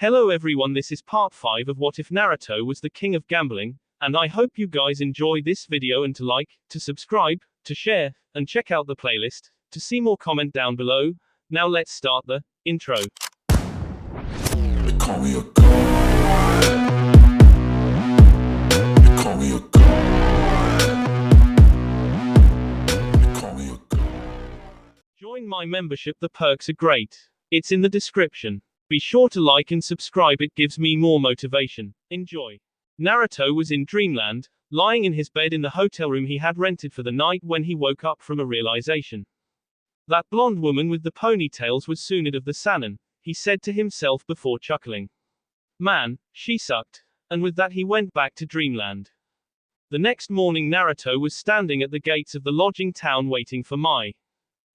Hello everyone, this is part 5 of What If Naruto Was the King of Gambling, and I hope you guys enjoy this video and to like, to subscribe, to share, and check out the playlist, to see more comment down below. Now let's start the intro. They call me a god. They call me a god. They call me a god. Join my membership, the perks are great. It's in the description. Be sure to like and subscribe, it gives me more motivation. Enjoy. Naruto was in dreamland, lying in his bed in the hotel room he had rented for the night when he woke up from a realization. That blonde woman with the ponytails was Tsunade of the Sannin, he said to himself before chuckling. Man, she sucked. And with that he went back to dreamland. The next morning Naruto was standing at the gates of the lodging town waiting for Mai.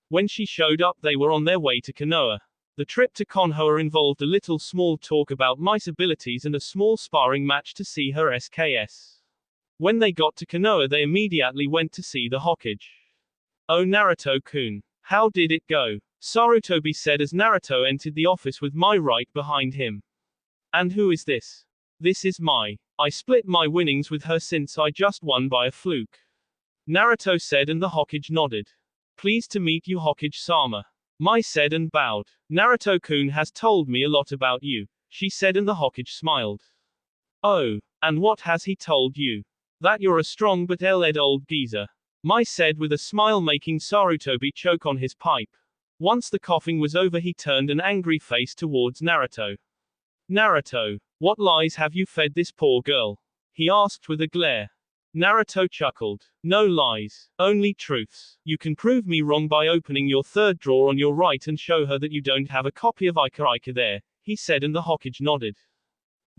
When she showed up they were on their way to Konoha. The trip to Konoha involved a little small talk about Mai's abilities and a small sparring match to see her SKS. When they got to Konoha they immediately went to see the Hokage. Oh Naruto-kun, how did it go? Sarutobi said as Naruto entered the office with Mai right behind him. And who is this? This is Mai. I split my winnings with her since I just won by a fluke. Naruto said and the Hokage nodded. Pleased to meet you Hokage-sama. Mai said and bowed. Naruto-kun has told me a lot about you, she said and the Hokage smiled. Oh, and what has he told you? That you're a strong but ill-led old geezer. Mai said with a smile making Sarutobi choke on his pipe. Once the coughing was over he turned an angry face towards Naruto. Naruto, what lies have you fed this poor girl? He asked with a glare. Naruto chuckled. No lies, only truths. You can prove me wrong by opening your third drawer on your right and show her that you don't have a copy of Ika Ika there, he said and the Hokage nodded.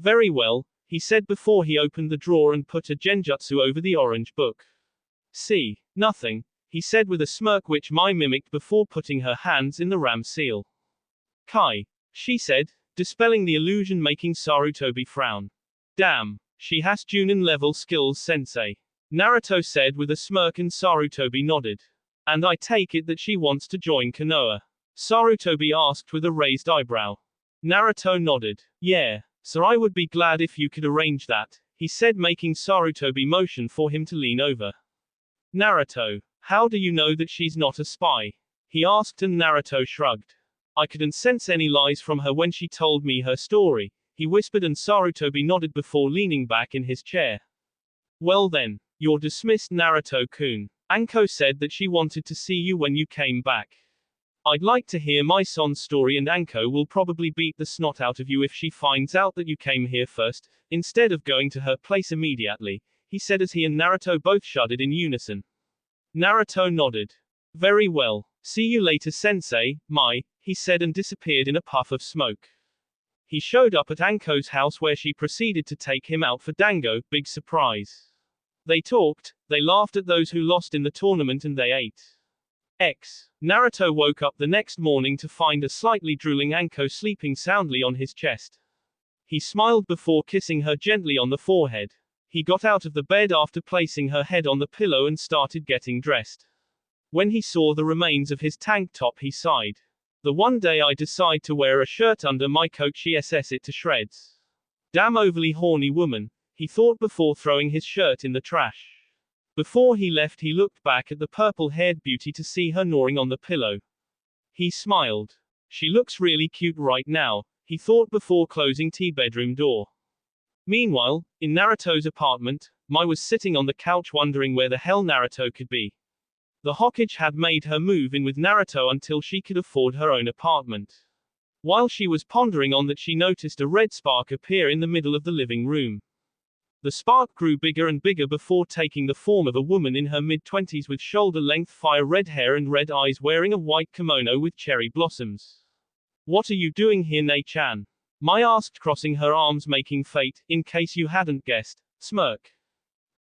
Very well, he said before he opened the drawer and put a genjutsu over the orange book. See, nothing, he said with a smirk which Mai mimicked before putting her hands in the ram seal. Kai, she said, dispelling the illusion making Sarutobi frown. Damn. She has Junin level skills sensei. Naruto said with a smirk and Sarutobi nodded. And I take it that she wants to join Konoha? Sarutobi asked with a raised eyebrow. Naruto nodded. Yeah, sir, I would be glad if you could arrange that, he said making Sarutobi motion for him to lean over. Naruto, how do you know that she's not a spy? He asked and Naruto shrugged. I couldn't sense any lies from her when she told me her story, he whispered and Sarutobi nodded before leaning back in his chair. Well then, you're dismissed Naruto-kun. Anko said that she wanted to see you when you came back. I'd like to hear my son's story and Anko will probably beat the snot out of you if she finds out that you came here first, instead of going to her place immediately, he said as he and Naruto both shuddered in unison. Naruto nodded. Very well, see you later sensei, Mai, he said and disappeared in a puff of smoke. He showed up at Anko's house where she proceeded to take him out for dango, big surprise. They talked, they laughed at those who lost in the tournament and they ate. Naruto woke up the next morning to find a slightly drooling Anko sleeping soundly on his chest. He smiled before kissing her gently on the forehead. He got out of the bed after placing her head on the pillow and started getting dressed. When he saw the remains of his tank top he sighed. The one day I decide to wear a shirt under my coat she SS it to shreds. Damn overly horny woman, he thought before throwing his shirt in the trash. Before he left he looked back at the purple-haired beauty to see her gnawing on the pillow. He smiled. She looks really cute right now, he thought before closing the bedroom door. Meanwhile, in Naruto's apartment, Mai was sitting on the couch wondering where the hell Naruto could be. The Hokage had made her move in with Naruto until she could afford her own apartment. While she was pondering on that she noticed a red spark appear in the middle of the living room. The spark grew bigger and bigger before taking the form of a woman in her mid-20s with shoulder-length fire red hair and red eyes wearing a white kimono with cherry blossoms. What are you doing here Nei-chan? Mai asked crossing her arms making fate, in case you hadn't guessed, smirk.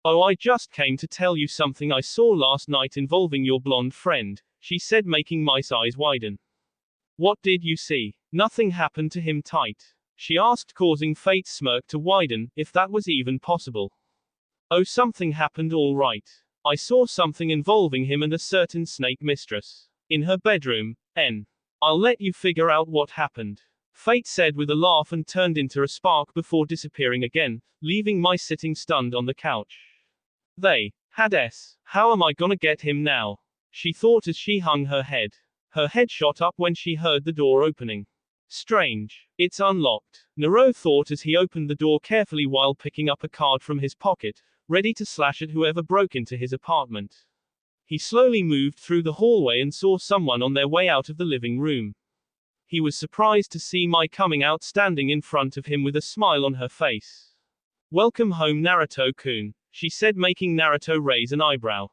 Oh, I just came to tell you something I saw last night involving your blonde friend, she said making Mai's eyes widen. What did you see? Nothing happened to him tight. She asked causing Fate's smirk to widen, if that was even possible. Oh, something happened all right. I saw something involving him and a certain snake mistress. In her bedroom, I'll let you figure out what happened. Fate said with a laugh and turned into a spark before disappearing again, leaving Mai sitting stunned on the couch. They had S. How am I gonna get him now? She thought as she hung her head. Her head shot up when she heard the door opening. Strange. It's unlocked. Naruto thought as he opened the door carefully while picking up a card from his pocket, ready to slash at whoever broke into his apartment. He slowly moved through the hallway and saw someone on their way out of the living room. He was surprised to see Mai coming out standing in front of him with a smile on her face. Welcome home Naruto-kun, she said, making Naruto raise an eyebrow.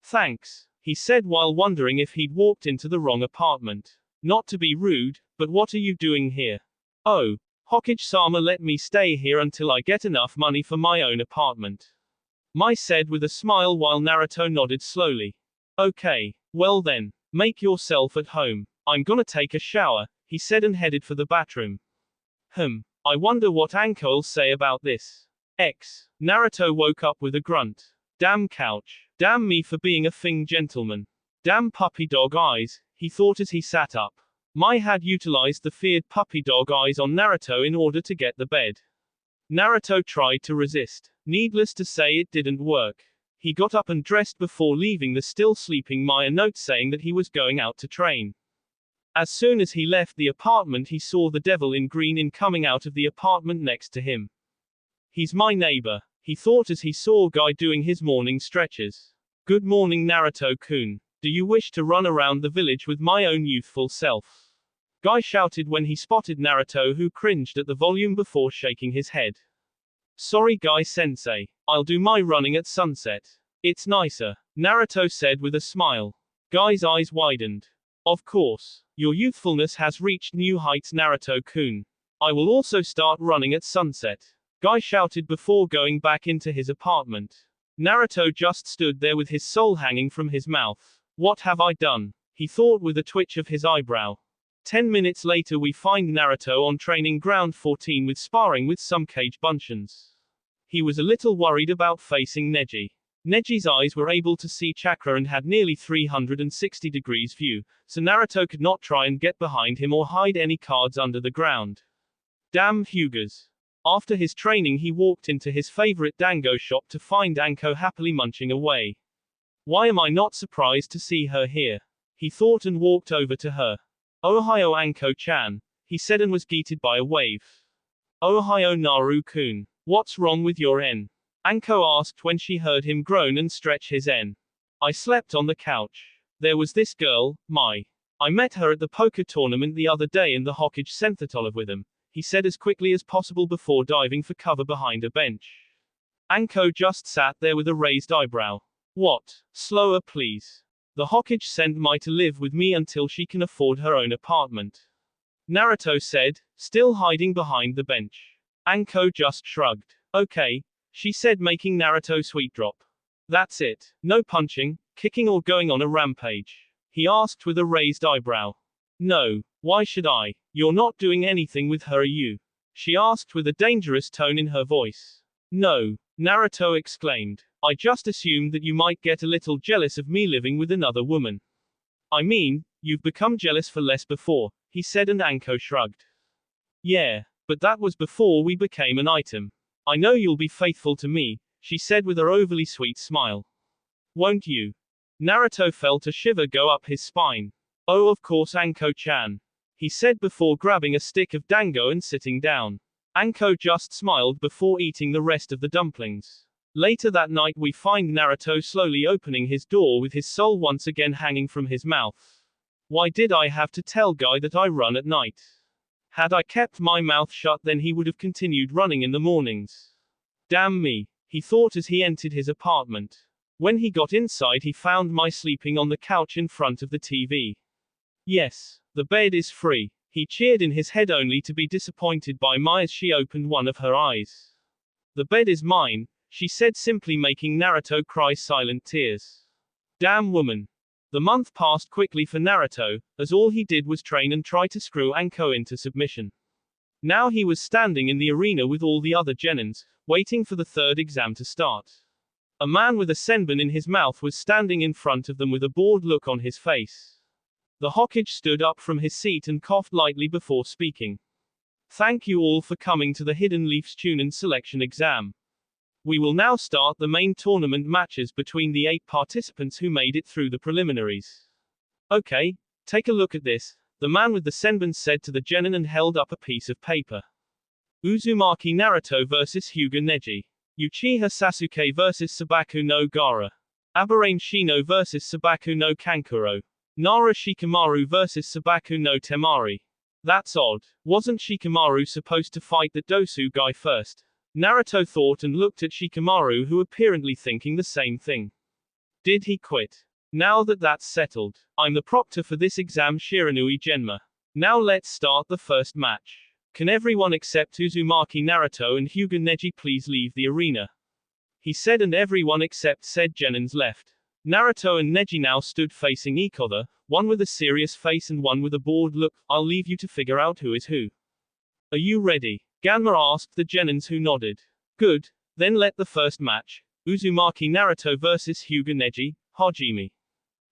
Thanks, he said while wondering if he'd walked into the wrong apartment. Not to be rude, but what are you doing here? Oh, Hokage-sama let me stay here until I get enough money for my own apartment. Mai said with a smile while Naruto nodded slowly. Okay, well then, make yourself at home. I'm gonna take a shower, he said and headed for the bathroom. I wonder what Anko'll say about this. Naruto woke up with a grunt. Damn couch. Damn me for being a thing gentleman. Damn puppy dog eyes, he thought as he sat up. Mai had utilized the feared puppy dog eyes on Naruto in order to get the bed. Naruto tried to resist. Needless to say it didn't work. He got up and dressed before leaving the still sleeping Mai a note saying that he was going out to train. As soon as he left the apartment he saw the devil in green coming out of the apartment next to him. He's my neighbor, he thought as he saw Guy doing his morning stretches. Good morning Naruto-kun. Do you wish to run around the village with my own youthful self? Guy shouted when he spotted Naruto, who cringed at the volume before shaking his head. Sorry Guy-sensei. I'll do my running at sunset. It's nicer, Naruto said with a smile. Guy's eyes widened. Of course. Your youthfulness has reached new heights Naruto-kun. I will also start running at sunset. Guy shouted before going back into his apartment. Naruto just stood there with his soul hanging from his mouth. What have I done? He thought with a twitch of his eyebrow. 10 minutes later we find Naruto on training ground 14 with sparring with some cage buncheons. He was a little worried about facing Neji. Neji's eyes were able to see chakra and had nearly 360 degrees view, so Naruto could not try and get behind him or hide any cards under the ground. Damn Hyugas. After his training he walked into his favorite dango shop to find Anko happily munching away. Why am I not surprised to see her here? He thought and walked over to her. Ohio Anko-chan, he said and was greeted by a wave. Ohio Naru-kun. What's wrong with your N? Anko asked when she heard him groan and stretch his N. I slept on the couch. There was this girl, Mai. I met her at the poker tournament the other day in the Hokage Senthotolov with him, he said as quickly as possible before diving for cover behind a bench. Anko just sat there with a raised eyebrow. What? Slower please. The Hokage sent Mai to live with me until she can afford her own apartment. Naruto said, still hiding behind the bench. Anko just shrugged. Okay, she said, making Naruto sweet drop. That's it. No punching, kicking or going on a rampage? He asked with a raised eyebrow. No, why should I? You're not doing anything with her, are you? She asked with a dangerous tone in her voice. No, Naruto exclaimed. I just assumed that you might get a little jealous of me living with another woman. I mean, you've become jealous for less before, he said, and Anko shrugged. Yeah, but that was before we became an item. I know you'll be faithful to me, she said with her overly sweet smile. Won't you? Naruto felt a shiver go up his spine. Oh, of course Anko-chan, he said before grabbing a stick of dango and sitting down. Anko just smiled before eating the rest of the dumplings. Later that night we find Naruto slowly opening his door with his soul once again hanging from his mouth. Why did I have to tell Guy that I run at night? Had I kept my mouth shut then he would have continued running in the mornings. Damn me, he thought as he entered his apartment. When he got inside he found Mai sleeping on the couch in front of the TV. Yes, the bed is free. He cheered in his head only to be disappointed by Mai as she opened one of her eyes. The bed is mine, she said simply, making Naruto cry silent tears. Damn woman. The month passed quickly for Naruto, as all he did was train and try to screw Anko into submission. Now he was standing in the arena with all the other genins, waiting for the third exam to start. A man with a senbon in his mouth was standing in front of them with a bored look on his face. The Hokage stood up from his seat and coughed lightly before speaking. Thank you all for coming to the Hidden Leaf Shippuden selection exam. We will now start the main tournament matches between the 8 participants who made it through the preliminaries. Okay, take a look at this, the man with the senbon said to the genin and held up a piece of paper. Uzumaki Naruto vs Hyuga Neji. Uchiha Sasuke vs Sabaku no Gaara. Aberrane Shino vs Sabaku no Kankuro. Nara Shikamaru vs Sabaku no Temari. That's odd. Wasn't Shikamaru supposed to fight the Dosu guy first? Naruto thought and looked at Shikamaru, who apparently thinking the same thing. Did he quit? Now that that's settled, I'm the proctor for this exam, Shiranui Genma. Now let's start the first match. Can everyone except Uzumaki Naruto and Hyuga Neji please leave the arena? He said, and everyone except said genins left. Naruto and Neji now stood facing each other, one with a serious face and one with a bored look. I'll leave you to figure out who is who. Are you ready? Ganma asked the genins, who nodded. Good, then let the first match, Uzumaki Naruto vs Hyuga Neji, Hajime.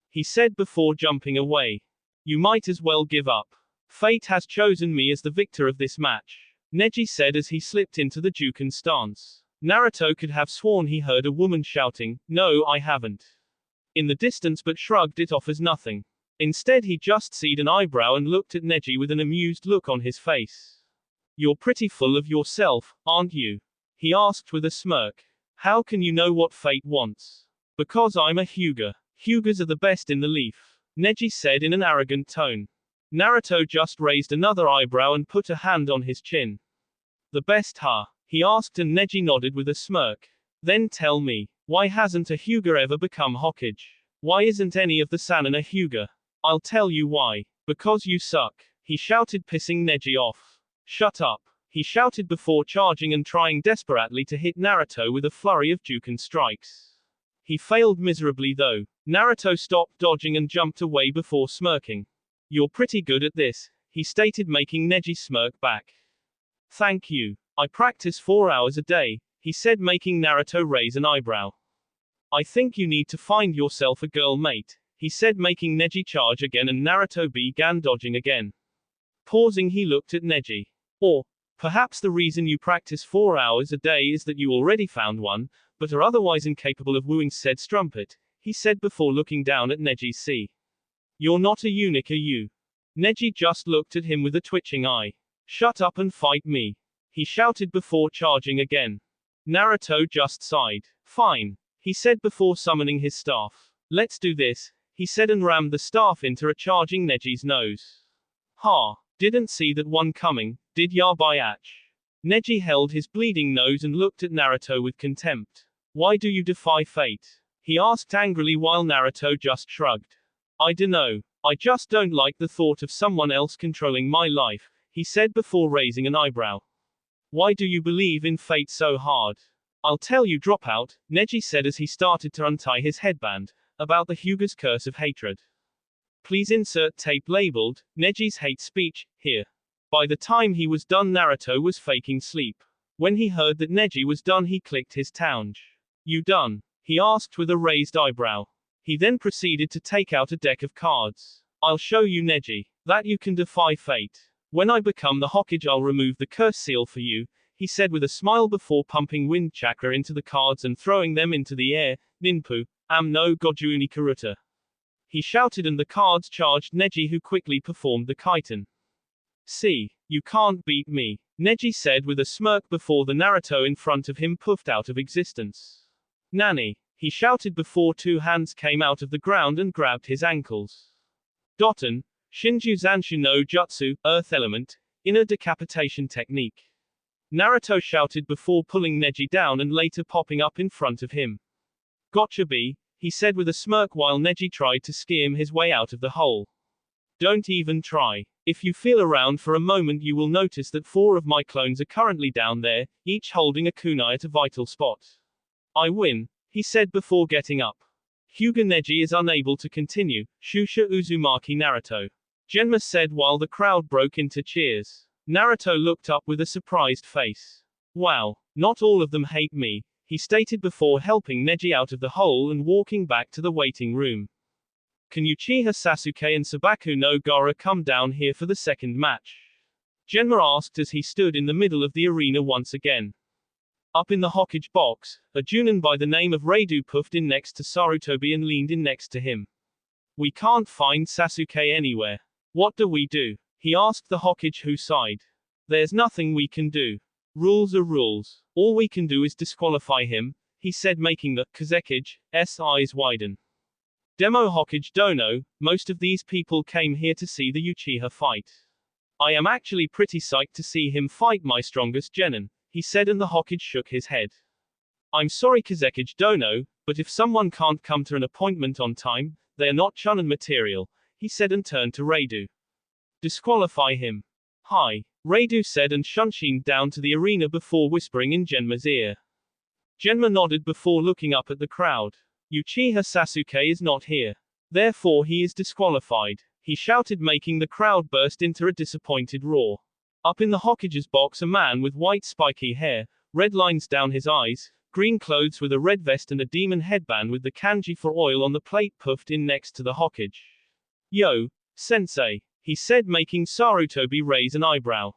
He said before jumping away. You might as well give up. Fate has chosen me as the victor of this match, Neji said as he slipped into the Juken stance. Naruto could have sworn he heard a woman shouting, "No, I haven't," in the distance, but shrugged it off as nothing. Instead he just seed an eyebrow and looked at Neji with an amused look on his face. You're pretty full of yourself, aren't you? He asked with a smirk. How can you know what fate wants? Because I'm a Hyuga. Hyugas are the best in the leaf, Neji said in an arrogant tone. Naruto just raised another eyebrow and put a hand on his chin. The best, huh? He asked, and Neji nodded with a smirk. Then tell me, why hasn't a Hyuga ever become Hokage? Why isn't any of the Sannin a Hyuga? I'll tell you why. Because you suck, he shouted, pissing Neji off. Shut up, he shouted before charging and trying desperately to hit Naruto with a flurry of Juken strikes. He failed miserably though. Naruto stopped dodging and jumped away before smirking. You're pretty good at this, he stated, making Neji smirk back. Thank you. I practice 4 hours a day, he said, making Naruto raise an eyebrow. I think you need to find yourself a girl mate, he said, making Neji charge again, and Naruto began dodging again. Pausing, he looked at Neji. Or, perhaps the reason you practice 4 hours a day is that you already found one, but are otherwise incapable of wooing said strumpet, he said before looking down at Neji's sea. You're not a eunuch, are you? Neji just looked at him with a twitching eye. Shut up and fight me, he shouted before charging again. Naruto just sighed. Fine, he said before summoning his staff. Let's do this, he said, and rammed the staff into a charging Neji's nose. Ha, didn't see that one coming, did ya biatch? Neji held his bleeding nose and looked at Naruto with contempt. Why do you defy fate? He asked angrily while Naruto just shrugged. I dunno, I just don't like the thought of someone else controlling my life, he said before raising an eyebrow. Why do you believe in fate so hard? I'll tell you, dropout, Neji said as he started to untie his headband, about the Hyuga's curse of hatred. Please insert tape labeled, Neji's hate speech, here. By the time he was done, Naruto was faking sleep. When he heard that Neji was done, he clicked his tongue. You done? He asked with a raised eyebrow. He then proceeded to take out a deck of cards. I'll show you, Neji, that you can defy fate. When I become the Hokage, I'll remove the curse seal for you, he said with a smile before pumping wind chakra into the cards and throwing them into the air. Ninpu, am no Goju Karuta. He shouted, and the cards charged Neji, who quickly performed the Kaiten. See, you can't beat me, Neji said with a smirk before the Naruto in front of him puffed out of existence. Nani, he shouted before 2 hands came out of the ground and grabbed his ankles. Doton, Shinju Zanshu no Jutsu, Earth Element, Inner Decapitation Technique. Naruto shouted before pulling Neji down and later popping up in front of him. Gotcha B, he said with a smirk while Neji tried to skim his way out of the hole. Don't even try. If you feel around for a moment, you will notice that 4 of my clones are currently down there, each holding a kunai at a vital spot. I win, he said before getting up. Hyuga Neji is unable to continue, Shusha Uzumaki Naruto. Genma said while the crowd broke into cheers. Naruto looked up with a surprised face. Wow, not all of them hate me, he stated before helping Neji out of the hole and walking back to the waiting room. Can Uchiha Sasuke and Sabaku no Gaara come down here for the second match? Genma asked as he stood in the middle of the arena once again. Up in the Hokage box, a Junin by the name of Raidu puffed in next to Sarutobi and leaned in next to him. We can't find Sasuke anywhere. What do we do? He asked the Hokage who sighed. There's nothing we can do. Rules are rules. All we can do is disqualify him, he said, making the Kazekige's eyes widen. Demo Hokage Dono, most of these people came here to see the Uchiha fight. I am actually pretty psyched to see him fight my strongest genin, he said, and the Hokage shook his head. I'm sorry Kazekage Dono, but if someone can't come to an appointment on time, they are not Chunin material, he said and turned to Raidu. Disqualify him. Hi, Raidu said and shunshined down to the arena before whispering in Genma's ear. Genma nodded before looking up at the crowd. Uchiha Sasuke is not here. Therefore he is disqualified, he shouted, making the crowd burst into a disappointed roar. Up in the Hokage's box, a man with white spiky hair, red lines down his eyes, green clothes with a red vest and a demon headband with the kanji for oil on the plate puffed in next to the Hokage. Yo, sensei, he said, making Sarutobi raise an eyebrow.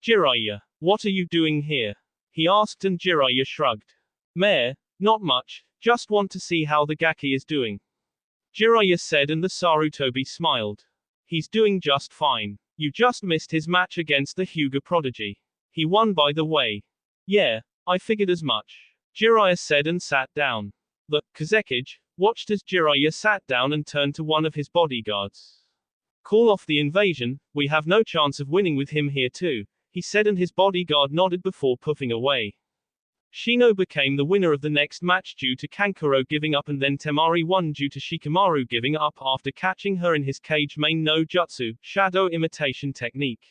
Jiraiya, what are you doing here? He asked, and Jiraiya shrugged. Meh, not much, just want to see how the Gaki is doing. Jiraiya said, and the Sarutobi smiled. He's doing just fine. You just missed his match against the Hyuga prodigy. He won, by the way. Yeah, I figured as much. Jiraiya said and sat down. The Kazekage watched as Jiraiya sat down and turned to one of his bodyguards. Call off the invasion, we have no chance of winning with him here too, he said, and his bodyguard nodded before puffing away. Shino became the winner of the next match due to Kankuro giving up, and then Temari won due to Shikamaru giving up after catching her in his cage main no jutsu, shadow imitation technique.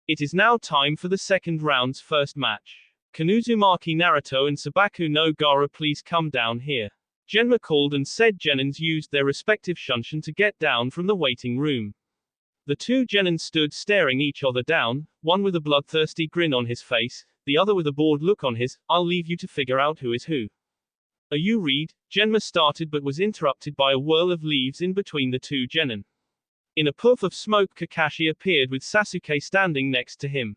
It is now time for the second round's first match. Can Uzumaki Naruto and Sabaku no Gaara please come down here? Genma called and said genins used their respective shunshin to get down from the waiting room. The two genins stood staring each other down, one with a bloodthirsty grin on his face, the other with a bored look on his. I'll leave you to figure out who is who. You read, Genma started but was interrupted by a whirl of leaves in between the two genin. In a puff of smoke, Kakashi appeared with Sasuke standing next to him.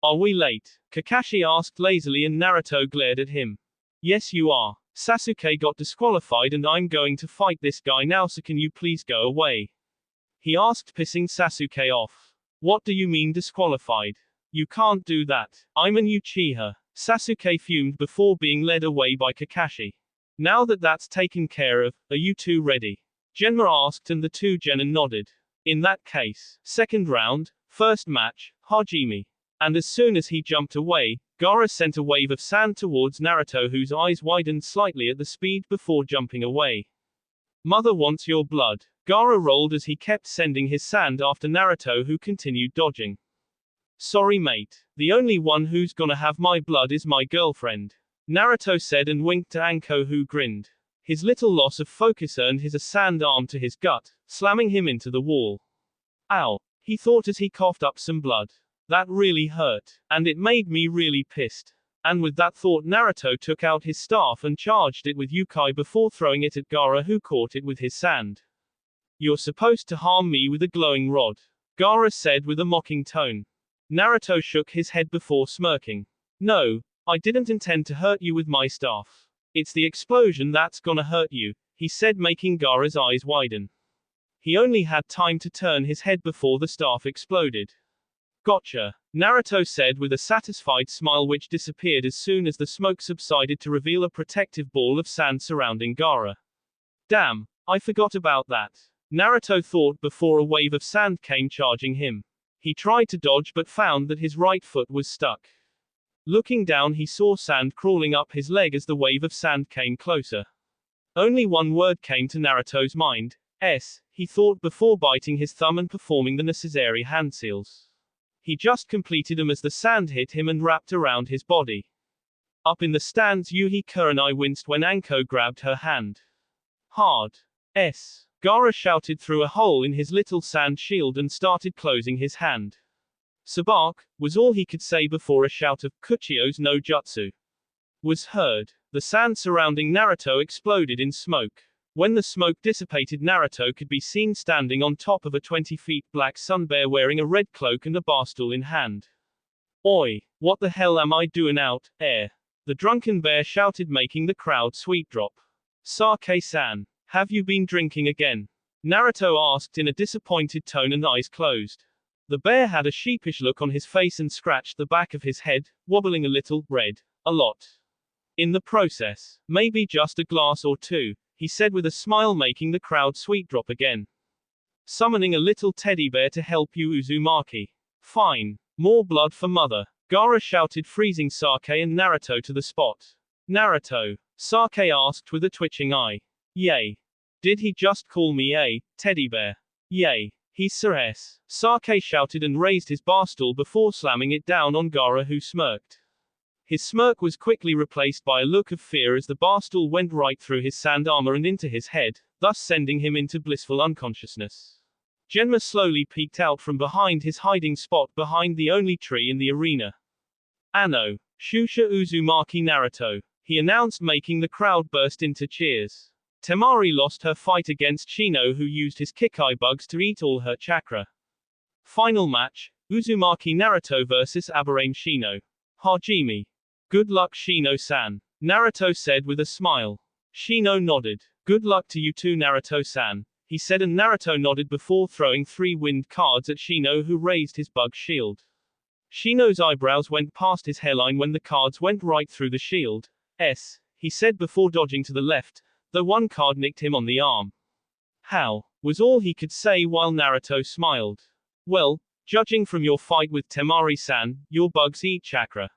Are we late? Kakashi asked lazily, and Naruto glared at him. Yes you are. Sasuke got disqualified and I'm going to fight this guy now, so can you please go away? He asked, pissing Sasuke off. What do you mean disqualified? You can't do that. I'm an Uchiha. Sasuke fumed before being led away by Kakashi. Now that that's taken care of, are you two ready? Genma asked, and the two genin nodded. In that case, second round, first match, Hajime. And as soon as he jumped away, Gaara sent a wave of sand towards Naruto, whose eyes widened slightly at the speed before jumping away. Mother wants your blood. Gaara rolled as he kept sending his sand after Naruto, who continued dodging. Sorry mate. The only one who's gonna have my blood is my girlfriend. Naruto said and winked to Anko, who grinned. His little loss of focus earned his a sand arm to his gut, slamming him into the wall. Ow, he thought as he coughed up some blood. That really hurt, and it made me really pissed. And with that thought, Naruto took out his staff and charged it with Yukai before throwing it at Gaara, who caught it with his sand. You're supposed to harm me with a glowing rod, Gaara said with a mocking tone. Naruto shook his head before smirking. No, I didn't intend to hurt you with my staff. It's the explosion that's gonna hurt you, he said, making Gaara's eyes widen. He only had time to turn his head before the staff exploded. Gotcha, Naruto said with a satisfied smile, which disappeared as soon as the smoke subsided to reveal a protective ball of sand surrounding Gaara. Damn, I forgot about that, Naruto thought before a wave of sand came charging him. He tried to dodge but found that his right foot was stuck. Looking down, he saw sand crawling up his leg as the wave of sand came closer. Only one word came to Naruto's mind, S, he thought before biting his thumb and performing the necessary hand seals. He just completed them as the sand hit him and wrapped around his body. Up in the stands, Yuhi Kurenai winced when Anko grabbed her hand. Hard. S. Gaara shouted through a hole in his little sand shield and started closing his hand. Sabak, was all he could say before a shout of Kuchio's no jutsu was heard. The sand surrounding Naruto exploded in smoke. When the smoke dissipated, Naruto could be seen standing on top of a 20 feet black sun bear wearing a red cloak and a barstool in hand. Oi, what the hell am I doing out there? The drunken bear shouted, making the crowd sweet drop. Sake-san, have you been drinking again? Naruto asked in a disappointed tone and eyes closed. The bear had a sheepish look on his face and scratched the back of his head, wobbling a little, red, a lot. In the process, maybe just a glass or two, he said with a smile, making the crowd sweet drop again. Summoning a little teddy bear to help you, Uzumaki. Fine. More blood for mother. Gaara shouted, freezing Sake and Naruto to the spot. Naruto? Sake asked with a twitching eye. Yay. Did he just call me a teddy bear? Yay. He's Sir S. Sake shouted and raised his barstool before slamming it down on Gaara, who smirked. His smirk was quickly replaced by a look of fear as the barstool went right through his sand armor and into his head, thus sending him into blissful unconsciousness. Genma slowly peeked out from behind his hiding spot behind the only tree in the arena. Anno. Shusha Uzumaki Naruto, he announced, making the crowd burst into cheers. Temari lost her fight against Shino, who used his Kikai bugs to eat all her chakra. Final match, Uzumaki Naruto vs Aberrane Shino. Hajime. Good luck, Shino-san, Naruto said with a smile. Shino nodded. Good luck to you too, Naruto-san, he said, and Naruto nodded before throwing 3 wind cards at Shino, who raised his bug shield. Shino's eyebrows went past his hairline when the cards went right through the shield. He said before dodging to the left, though one card nicked him on the arm. How? Was all he could say while Naruto smiled. Well, judging from your fight with Temari-san, your bugs eat chakra.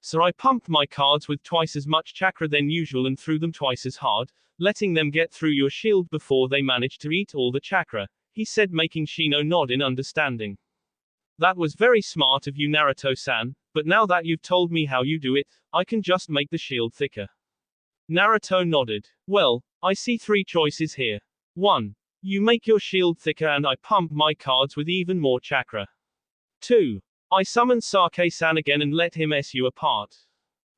So I pumped my cards with twice as much chakra than usual and threw them twice as hard, letting them get through your shield before they managed to eat all the chakra, he said, making Shino nod in understanding. That was very smart of you, Naruto-san, but now that you've told me how you do it, I can just make the shield thicker. Naruto nodded. Well, I see 3 choices here. 1. You make your shield thicker and I pump my cards with even more chakra. 2. I summon Sake-san again and let him s you apart.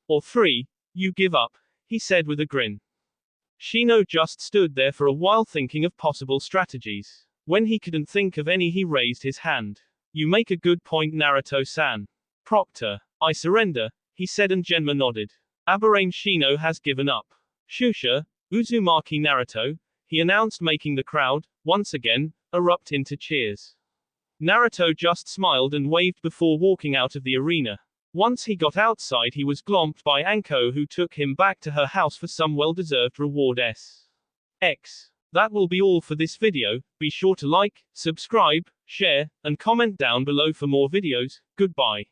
Or 3. You give up, he said with a grin. Shino just stood there for a while thinking of possible strategies. When he couldn't think of any, he raised his hand. You make a good point, Naruto-san. Proctor, I surrender, he said, and Genma nodded. Aberrane Shino has given up. Shusha, Uzumaki Naruto, he announced, making the crowd, once again, erupt into cheers. Naruto just smiled and waved before walking out of the arena. Once he got outside, he was glomped by Anko, who took him back to her house for some well-deserved reward. That will be all for this video. Be sure to like, subscribe, share, and comment down below for more videos. Goodbye.